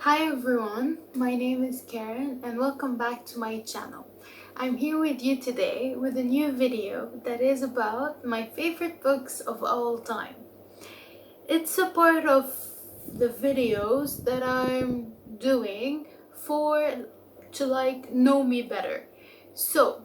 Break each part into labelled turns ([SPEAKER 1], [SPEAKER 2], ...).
[SPEAKER 1] Hi everyone, my name is Karen and welcome back to my channel. I'm here with you today with a new video that is about my favorite books of all time. It's a part of the videos that I'm doing to know me better. So,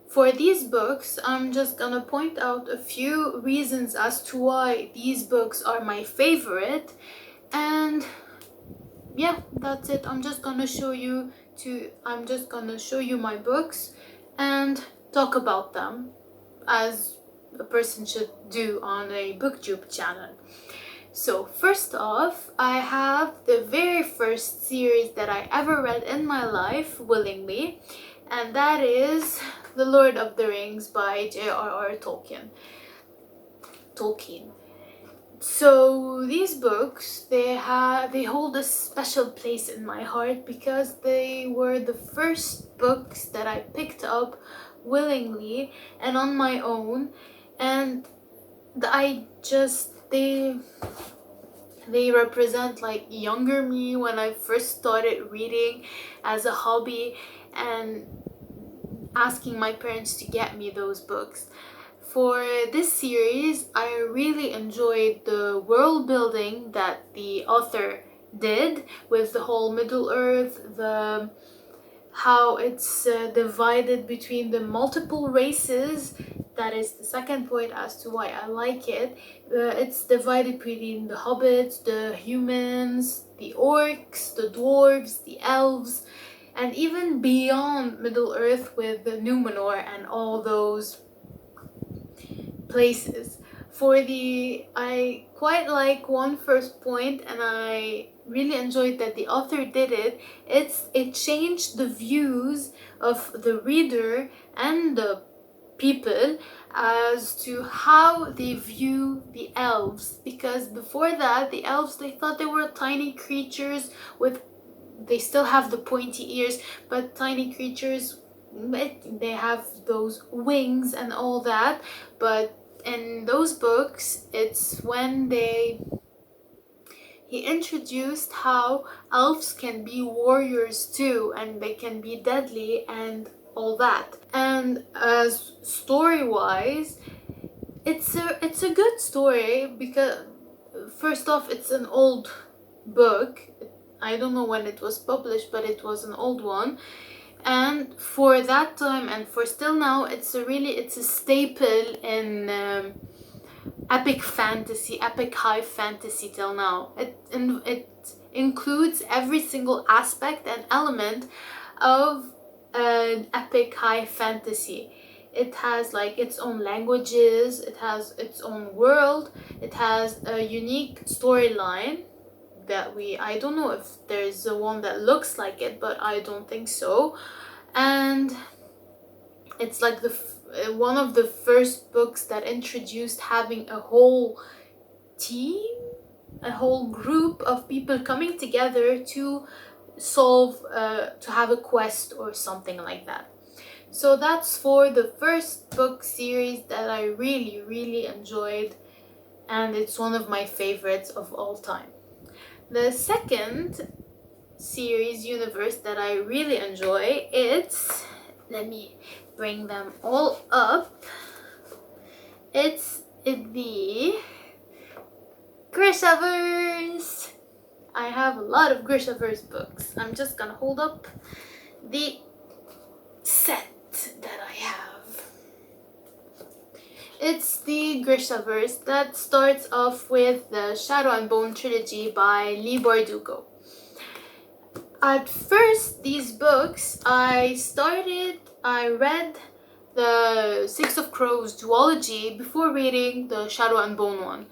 [SPEAKER 1] for these books, I'm just gonna point out a few reasons as to why these books are my favorite, and yeah, that's it. I'm just gonna show you my books and talk about them as a person should do on a booktube channel. So first off, I have the very first series that I ever read in my life willingly, and that is The Lord of the Rings by J.R.R. Tolkien. So these books, they hold a special place in my heart because they were the first books that I picked up willingly and on my own, and they represent like younger me when I first started reading as a hobby and asking my parents to get me those books. For this series, I really enjoyed the world building that the author did with the whole Middle Earth, how it's divided between the multiple races. That is the second point as to why I like it. It's divided between the hobbits, the humans, the orcs, the dwarves, the elves, and even beyond Middle Earth with the Numenor and all those places. I quite like one first point, and I really enjoyed that the author did it. It changed the views of the reader and the people as to how they view the elves, because before that the elves, they thought they were tiny creatures with, they still have the pointy ears, but tiny creatures, they have those wings and all that. But in those books, it's when he introduced how elves can be warriors too, and they can be deadly and all that. And as story wise, it's a good story because first off, it's an old book. I don't know when it was published, but it was an old one, and for that time and for still now, it's a staple in epic high fantasy till now. It includes every single aspect and element of an epic high fantasy. It has like its own languages, it has its own world, it has a unique storyline that I don't know if there's a one that looks like it, but I don't think so. And it's like one of the first books that introduced having a whole team, a whole group of people coming together to to have a quest or something like that. So that's for the first book series that I really enjoyed, and it's one of my favorites of all time. The second series universe that I really enjoy, let me bring them all up. It's the Grishaverse. I have a lot of Grishaverse books. I'm just gonna hold up the set that I have. It's the Grishaverse that starts off with the Shadow and Bone trilogy by Leigh Bardugo. At first, these books, I read the Six of Crows duology before reading the Shadow and Bone one.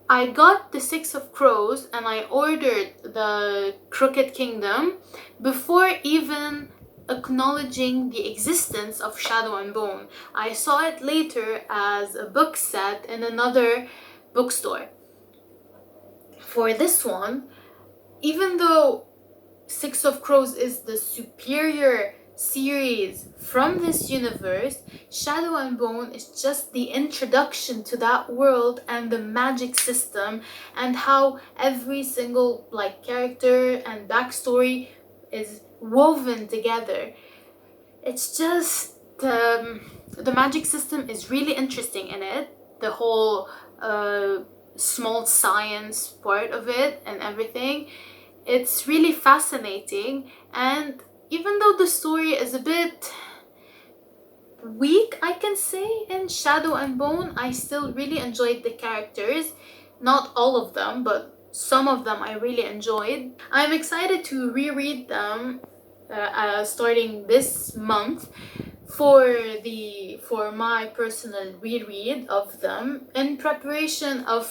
[SPEAKER 1] I got the Six of Crows and I ordered the Crooked Kingdom before even acknowledging the existence of Shadow and Bone. I saw it later as a book set in another bookstore. For this one, even though Six of Crows is the superior series from this universe, Shadow and Bone is just the introduction to that world and the magic system, and how every single like character and backstory is woven together. It's just the magic system is really interesting in it. The whole small science part of it and everything. It's really fascinating, and even though the story is a bit weak, I can say, in Shadow and Bone, I still really enjoyed the characters. Not all of them, but some of them I really enjoyed. I'm excited to reread them starting this month for my personal reread of them in preparation of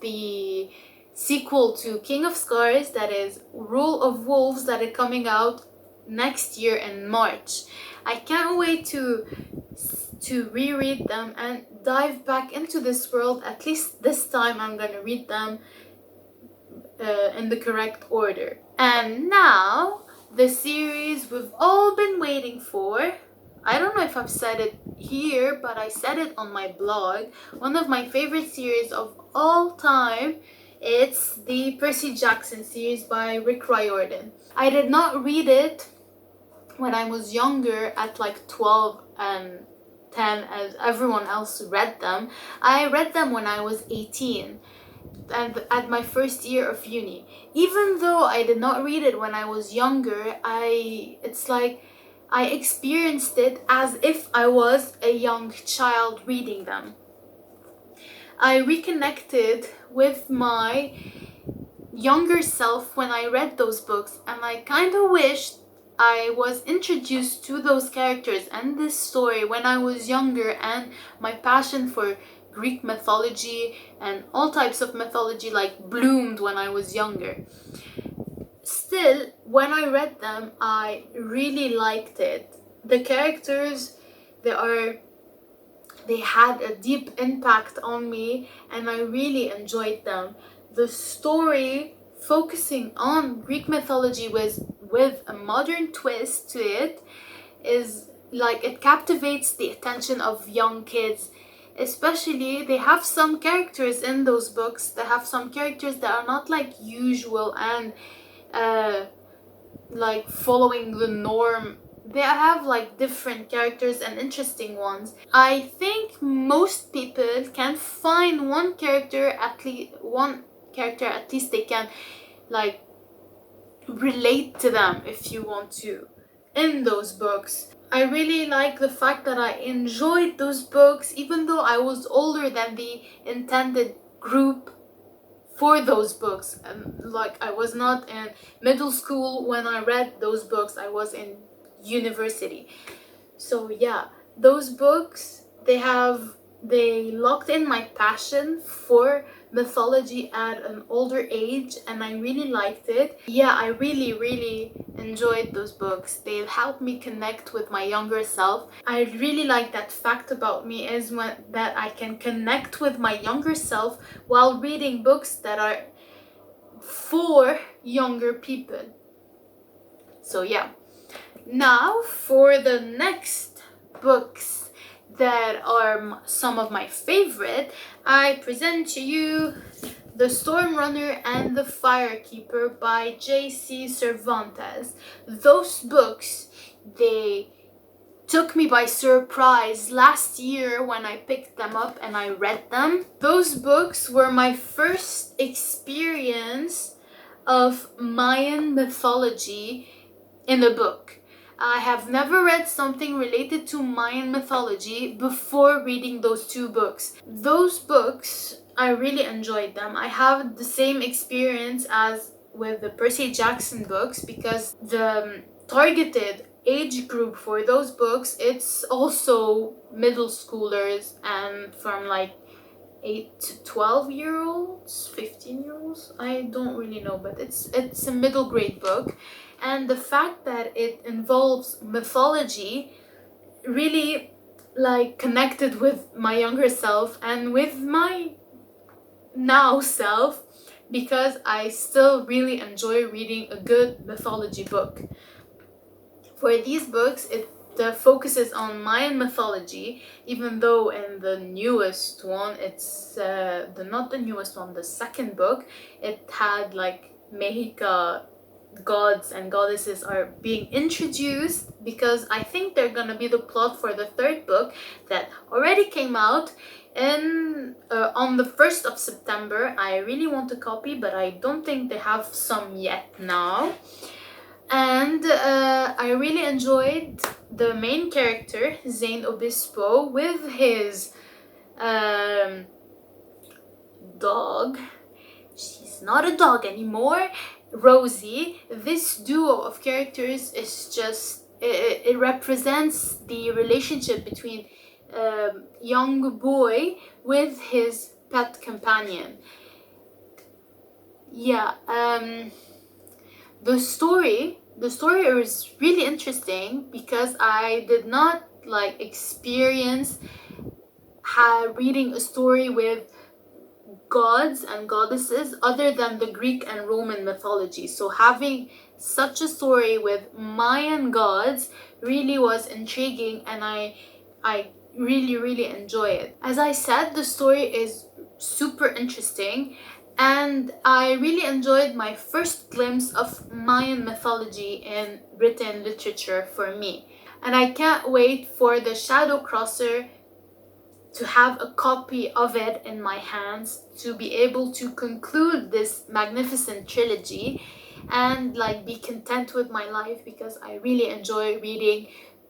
[SPEAKER 1] the sequel to King of Scars, that is Rule of Wolves, that is coming out next year in March. I can't wait to reread them and dive back into this world. At least this time I'm gonna read them in the correct order. And now the series we've all been waiting for. I don't know if I've said it here, but I said it on my blog. One of my favorite series of all time, it's the Percy Jackson series by Rick Riordan. I did not read it when I was younger at like 12 and 10 as everyone else read them. I read them when I was 18 and at my first year of uni. Even though I did not read it when I was younger, it's like I experienced it as if I was a young child reading them. I reconnected with my younger self when I read those books, and I kind of wished I was introduced to those characters and this story when I was younger, and my passion for Greek mythology and all types of mythology like bloomed when I was younger. Still, when I read them, I really liked it. The characters, they had a deep impact on me, and I really enjoyed them. The story, focusing on Greek mythology with a modern twist to it, is like it captivates the attention of young kids. Especially, they have some characters in those books. They have some characters that are not like usual and like following the norm. They have like different characters and interesting ones. I think most people can find one character at least they can like relate to them if you want to in those books. I really like the fact that I enjoyed those books even though I was older than the intended group for those books. Like I was not in middle school when I read those books, I was in university. So yeah, those books, they locked in my passion for mythology at an older age, and I really liked it. Yeah, I really enjoyed those books. They helped me connect with my younger self. I really like that fact about me is that I can connect with my younger self while reading books that are for younger people. So yeah. Now for the next books that are some of my favorite, I present to you The Stormrunner and the Firekeeper by J.C. Cervantes. Those books, they took me by surprise last year when I picked them up and I read them. Those books were my first experience of Mayan mythology in a book. I have never read something related to Mayan mythology before reading those two books. Those books, I really enjoyed them. I have the same experience as with the Percy Jackson books because the targeted age group for those books, it's also middle schoolers and from like 8 to 12-year-olds, 15-year-olds, I don't really know, but it's a middle grade book. And the fact that it involves mythology really like connected with my younger self and with my now self, because I still really enjoy reading a good mythology book. For these books, it focuses on Mayan mythology, even though in the newest one, it's not the newest one, the second book, it had like Mexica gods and goddesses are being introduced, because I think they're gonna be the plot for the third book that already came out in on the 1st of September. I really want a copy, but I don't think they have some yet now. And I really enjoyed the main character, Zain Obispo, with his dog. She's not a dog anymore, Rosie. This duo of characters is just, it represents the relationship between young boy with his pet companion. Yeah, the story is really interesting because I did not like experience reading a story with gods and goddesses other than the Greek and Roman mythology. So having such a story with Mayan gods really was intriguing, and I really enjoy it. As I said, the story is super interesting, and I really enjoyed my first glimpse of Mayan mythology in written literature for me. And I can't wait for the Shadow Crosser to have a copy of it in my hands, to be able to conclude this magnificent trilogy and like be content with my life, because I really enjoy reading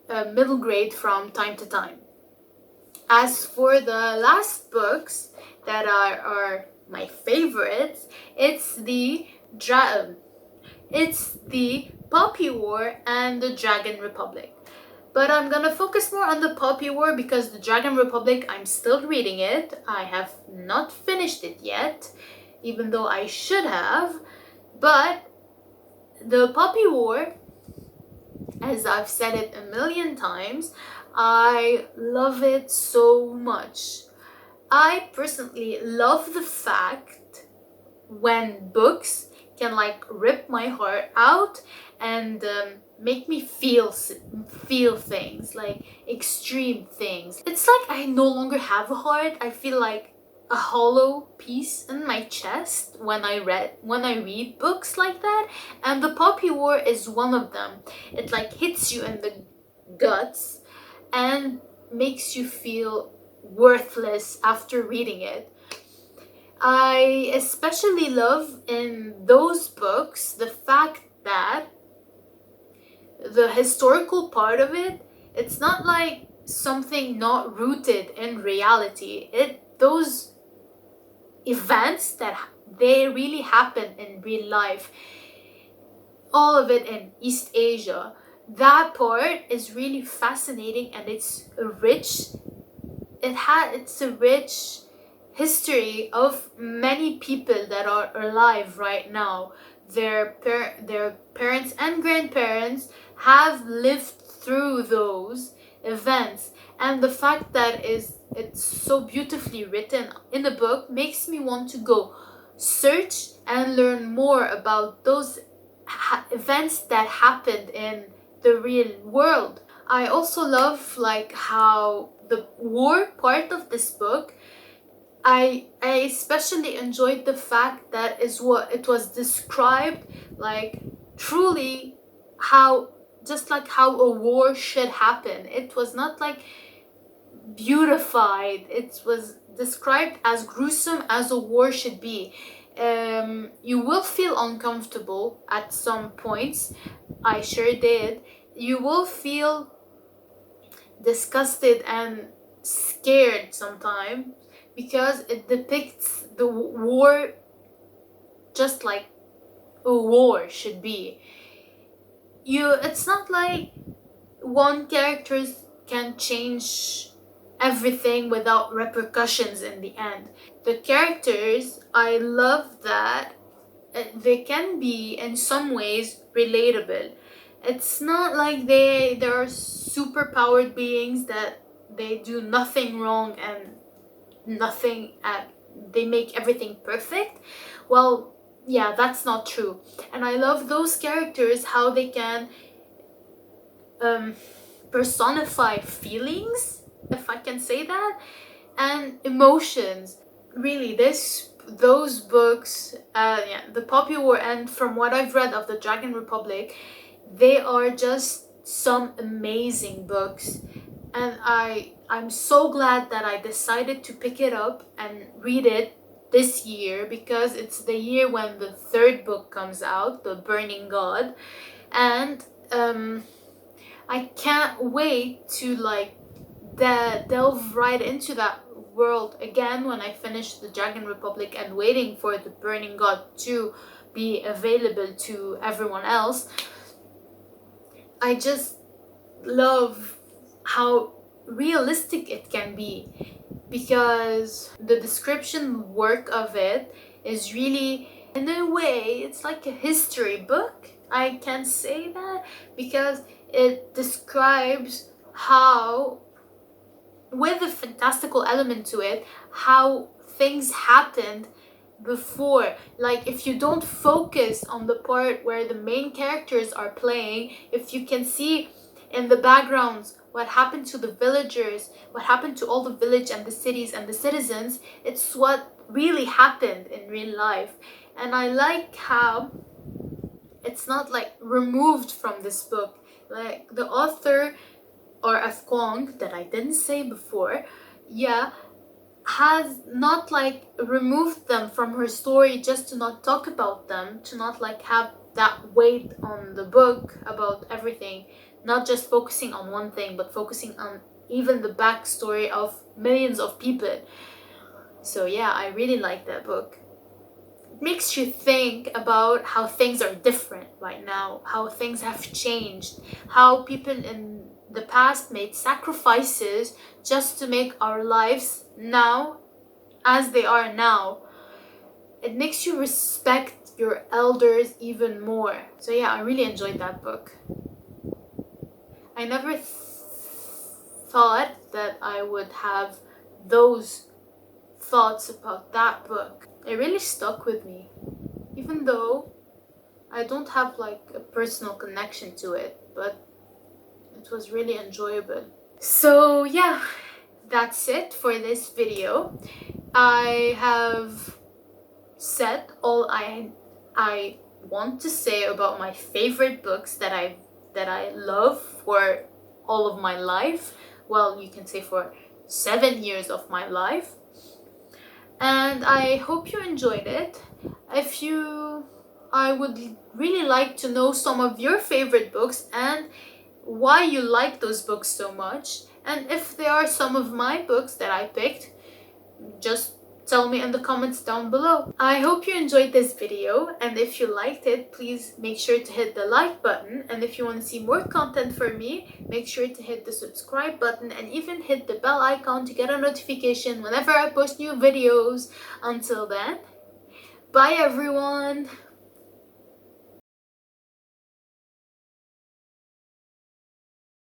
[SPEAKER 1] middle grade from time to time. As for the last books that are my favorites, it's the Poppy War and the Dragon Republic. But I'm gonna focus more on the Poppy War because the Dragon Republic, I'm still reading it. I have not finished it yet, even though I should have. But the Poppy War, as I've said it a million times, I love it so much. I personally love the fact when books can like rip my heart out and make me feel things, like extreme things. It's like I no longer have a heart. I feel like a hollow piece in my chest when I read books like that, and the Poppy War is one of them. It like hits you in the guts and makes you feel worthless after reading it. I especially love in those books the fact that the historical part of it, it's not like something not rooted in reality. Those events that they really happen in real life, all of it in East Asia, that part is really fascinating, and it's a rich history of many people that are alive right now. Their parents and grandparents have lived through those events, and the fact that it's so beautifully written in the book makes me want to go search and learn more about those events that happened in the real world. I also love like how the war part of this book, I especially enjoyed the fact that is what it was described like truly how, just like how a war should happen. It was not like beautified. It was described as gruesome as a war should be. You will feel uncomfortable at some points. I sure did. You will feel disgusted and scared sometimes, because it depicts the war just like a war should be. It's not like one character can change everything without repercussions in the end. The characters, I love that they can be in some ways relatable. It's not like they're super powered beings that they do nothing wrong and they make everything perfect. Well, yeah, that's not true. And I love those characters, how they can personify feelings, if I can say that, and emotions. Really, those books, yeah, the Poppy War, and from what I've read of the Dragon Republic, they are just some amazing books. And I'm so glad that I decided to pick it up and read it this year, because it's the year when the third book comes out, The Burning God. And I can't wait to like delve right into that world again when I finish the Dragon Republic, and waiting for the Burning God to be available to everyone else. I just love how realistic it can be, because the description work of it is really, in a way, it's like a history book. I can say that because it describes how, with a fantastical element to it, how things happened before. Like, if you don't focus on the part where the main characters are playing, if you can see in the backgrounds what happened to the villagers, what happened to all the village and the cities and the citizens, it's what really happened in real life. And I like how it's not like removed from this book. Like, the author, or Afkwang, that I didn't say before, yeah, has not like removed them from her story just to not talk about them, to not like have that weight on the book about everything, not just focusing on one thing, but focusing on even the backstory of millions of people. So yeah, I really like that book. It makes you think about how things are different right now, how things have changed, how people in the past made sacrifices just to make our lives now as they are now. It makes you respect your elders even more. So yeah, I really enjoyed that book. I never thought that I would have those thoughts about that book. It really stuck with me, even though I don't have like a personal connection to it, but it was really enjoyable. So yeah, that's it for this video. I have said all I want to say about my favorite books that I love for all of my life. Well, you can say for 7 years of my life. And I hope you enjoyed it. I would really like to know some of your favorite books and why you like those books so much. And if there are some of my books that I picked, just tell me in the comments down below. I hope you enjoyed this video, and if you liked it, please make sure to hit the like button. And if you want to see more content from me, make sure to hit the subscribe button and even hit the bell icon to get a notification whenever I post new videos. Until then, bye everyone!